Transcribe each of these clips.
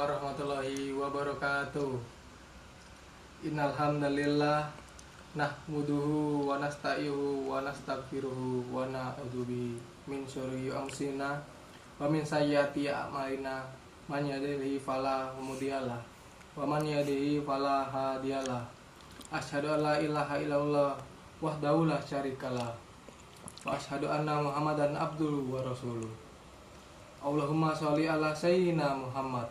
warahmatullahi wabarakatuh. Innal hamdalillah nahmaduhu wa nasta'inuhu wa nastaghfiruhu wa na'udzubihi min syururi anfusina wa min sayyiati a'malina. Man yahdihillahu fala mudhillalah wa man yudhlil fala hadiyalah. Asyhadu an la ilaha illallah wahdahu la syarikalah wa asyhadu anna Muhammadan abduhu wa rasuluh. Allahumma sholli ala sayyidina Muhammad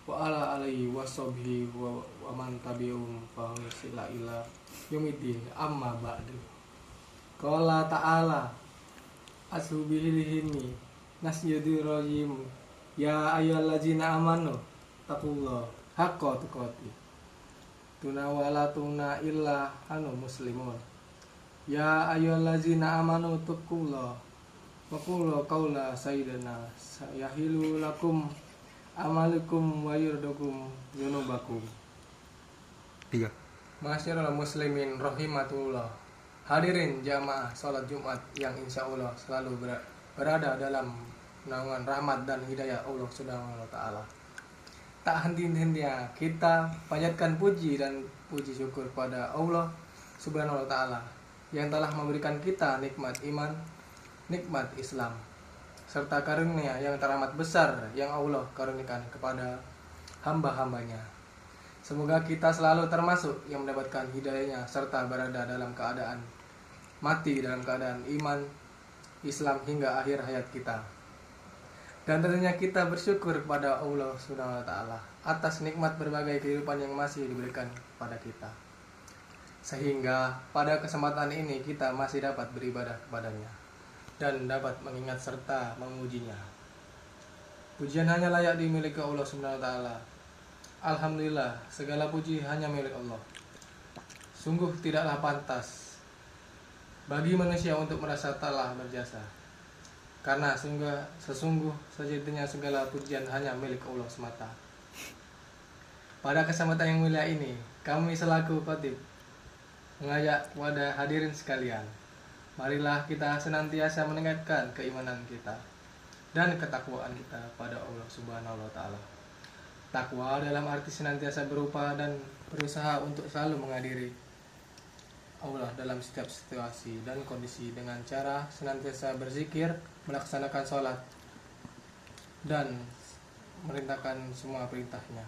wa ala alihi washabbihi wa man tabi'um fa husila ila yaumiddin, amma ba'du. Qala ta'ala asubihilhimi nasyidur rajim ya ayyuhallazina amanu taqullaha haqqa tuqatih tunawalatuna illa muslimun. Ya ayyuhallazina amanu taqullaha wa qulu qaula sayyidina yahilu lakum amalukum wa yurdukum dzunubakum. 3. Masyarul muslimin rahimatullah. Hadirin jamaah salat Jumat yang insya Allah selalu berada dalam naungan rahmat dan hidayah Allah Subhanahu wa taala. Tak henti-hentinya kita panjatkan puji dan puji syukur pada Allah Subhanahu wa taala yang telah memberikan kita nikmat iman, nikmat Islam, serta karunia yang teramat besar yang Allah karuniakan kepada hamba-hambanya. Semoga kita selalu termasuk yang mendapatkan hidayahnya serta berada dalam keadaan mati dalam keadaan iman Islam hingga akhir hayat kita. Dan tentunya kita bersyukur kepada Allah Subhanahu wa taala atas nikmat berbagai kehidupan yang masih diberikan kepada kita. Sehingga pada kesempatan ini kita masih dapat beribadah kepadanya dan dapat mengingat serta memujinya. Pujian hanya layak dimiliki Allah Subhanahu wa taala. Alhamdulillah, segala puji hanya milik Allah. Sungguh tidaklah pantas bagi manusia untuk merasa telah berjasa, karena sesungguh sejatinya segala pujian hanya milik Allah semata. Pada kesempatan yang mulia ini, kami selaku khatib mengajak kepada hadirin sekalian, marilah kita senantiasa meningkatkan keimanan kita dan ketakwaan kita pada Allah Subhanahu wa taala. Takwa dalam arti senantiasa berupa dan berusaha untuk selalu menghadiri Allah dalam setiap situasi dan kondisi dengan cara senantiasa berzikir, melaksanakan sholat, dan merintahkan semua perintahnya.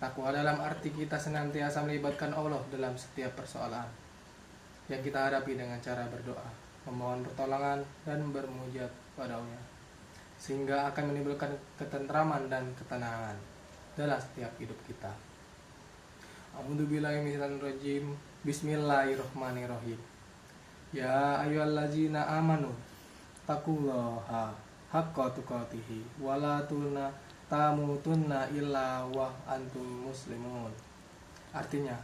Takwa dalam arti kita senantiasa melibatkan Allah dalam setiap persoalan yang kita hadapi dengan cara berdoa, memohon pertolongan, dan bermunajat pada Allah, sehingga akan menimbulkan ketentraman dan ketenangan dalam setiap hidup kita. A'udzubillahi minasyaitonirrajim. Bismillahirrahmanirrahim. Ya ayyuhallazina amanu taqullaha haqqa tuqatih wa la tamutunna illa wa antum muslimun. Artinya,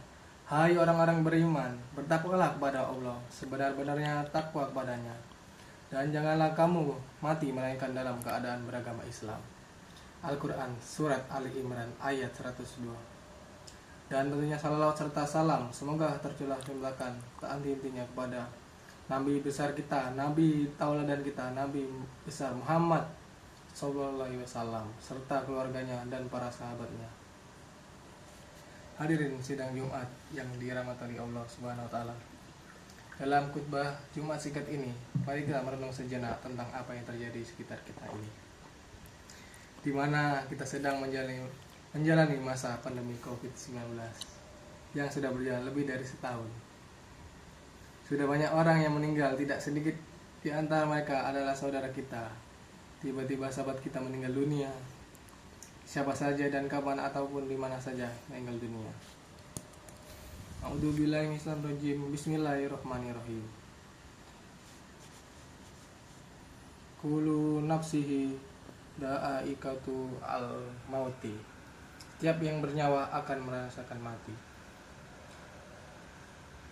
hai orang-orang beriman, bertakwalah kepada Allah sebenar-benarnya takwa kepadanya, dan janganlah kamu mati melainkan dalam keadaan beragama Islam. Al-Quran Surat Ali Imran ayat 102. Dan tentunya salawat serta salam semoga tercurah limpahkan tak henti-hentinya kepada Nabi besar kita, Nabi tauladan kita, Nabi besar Muhammad Sallallahu Alaihi Wasallam, serta keluarganya dan para sahabatnya. Hadirin sidang Jumat yang dirahmati Allah Subhanahu wa taala. Dalam khutbah Jumat singkat ini, mari kita merenung sejenak tentang apa yang terjadi di sekitar kita ini, di mana kita sedang menjalani masa pandemi COVID-19 yang sudah berjalan lebih dari setahun. Sudah banyak orang yang meninggal, tidak sedikit di antara mereka adalah saudara kita. Tiba-tiba sahabat kita meninggal dunia, siapa saja dan kapan ataupun di mana saja meninggal dunia. A'udzubillahi minasyaitonirrajim. Bismillahirrahmanirrahim. Kullu nafsihi da'aikatu al-mauti. Setiap yang bernyawa akan merasakan mati.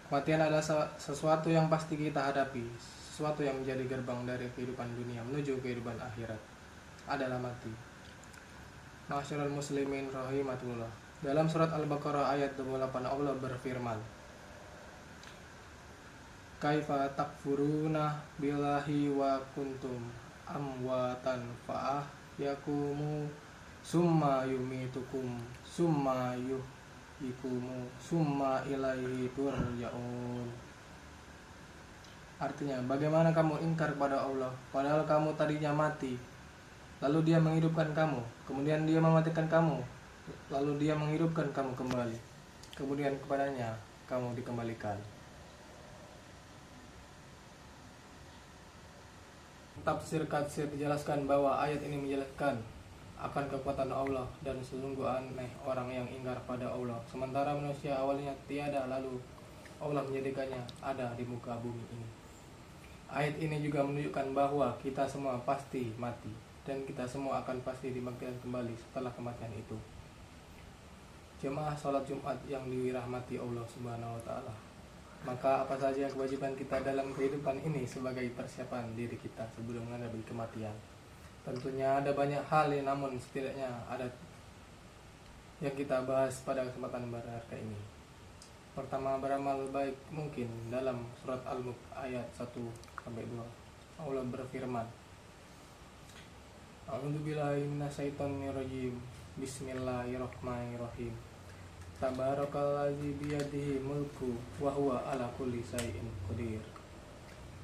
Kematian adalah sesuatu yang pasti kita hadapi, sesuatu yang menjadi gerbang dari kehidupan dunia menuju kehidupan akhirat adalah mati. Masyarul muslimin rahimatullah. Dalam surat Al-Baqarah ayat 28 Allah berfirman, Kaifa takfuruna billahi wa kuntum amwatan fa'ah yakumu summa yumitukum summa yuhyikum summa ilaihi turja'un. Artinya, bagaimana kamu ingkar kepada Allah padahal kamu tadinya mati, lalu Dia menghidupkan kamu, kemudian Dia mematikan kamu, lalu Dia menghidupkan kamu kembali, kemudian kepadanya kamu dikembalikan. Tafsir Katsir dijelaskan bahwa ayat ini menjelaskan akan kekuatan Allah dan sesungguh aneh orang yang ingkar pada Allah, sementara manusia awalnya tiada lalu Allah menjadikannya ada di muka bumi ini. Ayat ini juga menunjukkan bahwa kita semua pasti mati dan kita semua akan pasti dibangkitkan kembali setelah kematian itu. Jemaah sholat Jumat yang dirahmati Allah Subhanahu wa Ta'ala, maka apa saja kewajiban kita dalam kehidupan ini sebagai persiapan diri kita sebelum menghadapi kematian? Tentunya ada banyak hal, namun setidaknya ada yang kita bahas pada kesempatan berharga ini. Pertama, beramal baik mungkin. Dalam surat Al-Mulk ayat 1-2 Allah berfirman, A'udzubillahi minasyaitonirrajim. Bismillahirrahmanirrahim. Tabarakalladzi biyadihi mulku wa huwa ala kulli syai'in qadir.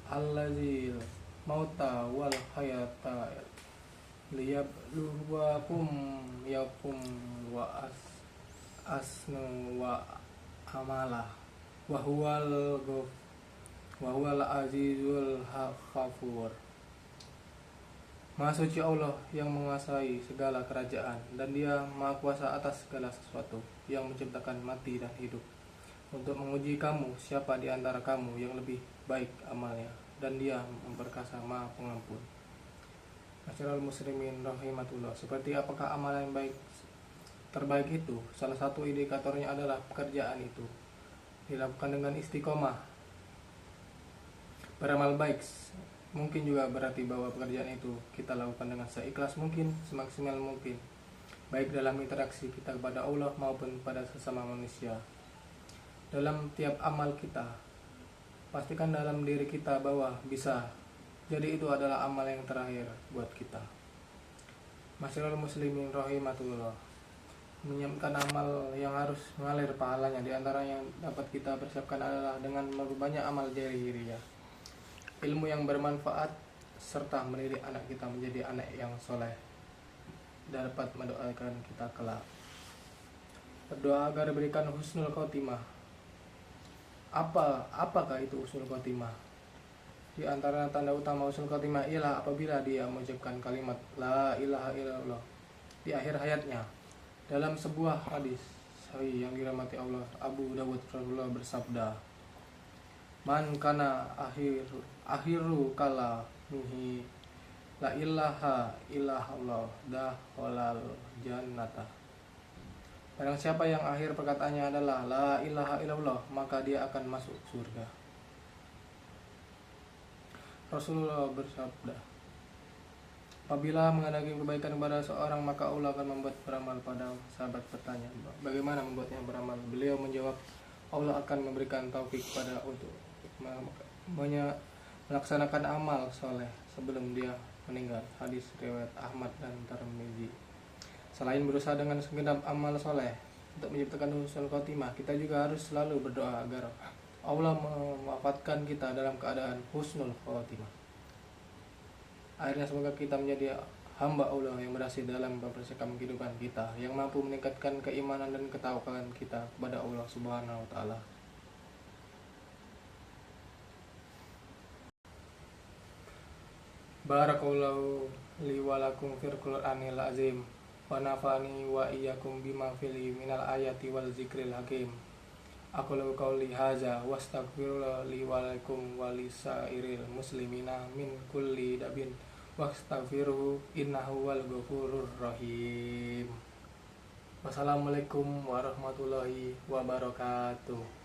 Alladzil mauta wal hayata liyabluwakum yakum wa asnu wa amala wa huwal azizul ghafur. Maha suci Allah yang menguasai segala kerajaan dan Dia maha kuasa atas segala sesuatu, yang menciptakan mati dan hidup untuk menguji kamu siapa di antara kamu yang lebih baik amalnya, dan Dia memperkasa maha pengampun. Masyarul muslimin rahimatullah, seperti apakah amalan yang baik terbaik itu? Salah satu indikatornya adalah pekerjaan itu dilakukan dengan istiqomah. Beramal baik mungkin juga berarti bahwa pekerjaan itu kita lakukan dengan seikhlas mungkin, semaksimal mungkin, baik dalam interaksi kita kepada Allah maupun pada sesama manusia. Dalam tiap amal kita, pastikan dalam diri kita bahwa bisa jadi itu adalah amal yang terakhir buat kita. Masyarul muslimin rahimatullah, menyiapkan amal yang harus mengalir pahalanya. Di antara yang dapat kita persiapkan adalah dengan memperbanyak amal jahiliyah, ilmu yang bermanfaat, serta mendidik anak kita menjadi anak yang soleh, dapat mendoakan kita kelak. Berdoa agar diberikan husnul khotimah. Apakah itu husnul khotimah? Di antara tanda utama husnul khotimah ialah apabila dia mengucapkan kalimat la ilaha illallah di akhir hayatnya. Dalam sebuah hadis sahih yang dirahmati Allah, Abu Dawud Rasulullah bersabda, Man kana akhiru kalamihi la ilaha illallah dakhalal jannata. Barang siapa yang akhir perkataannya adalah la ilaha illallah, maka dia akan masuk surga. Rasulullah bersabda, apabila mengadakan kebaikan kepada seorang, maka Allah akan membuat beramal. Pada sahabat bertanya, bagaimana membuatnya beramal? Beliau menjawab, Allah akan memberikan taufik pada untuk melaksanakan amal soleh sebelum dia meninggal. Hadis riwayat Ahmad dan Tirmidzi. Selain berusaha dengan segenap amal soleh untuk menciptakan husnul khotimah, kita juga harus selalu berdoa agar Allah mewafatkan kita dalam keadaan husnul khotimah. Akhirnya semoga kita menjadi hamba Allah yang berhasil dalam mempersiapkan kehidupan kita, yang mampu meningkatkan keimanan dan ketakwaan kita kepada Allah Subhanahu wa Ta'ala. Barakallahu li wa lakum fil Qur'anil azim wa nafani wa iyyakum bima fihi minal ayati wal zikril hakim. Aqulu qouli hadza wastaghfirullah li wa lakum wa lisairil muslimina min kulli dabin wastaghfiruhu innahu wal ghafurur rahim. Wassalamualaikum warahmatullahi wabarakatuh.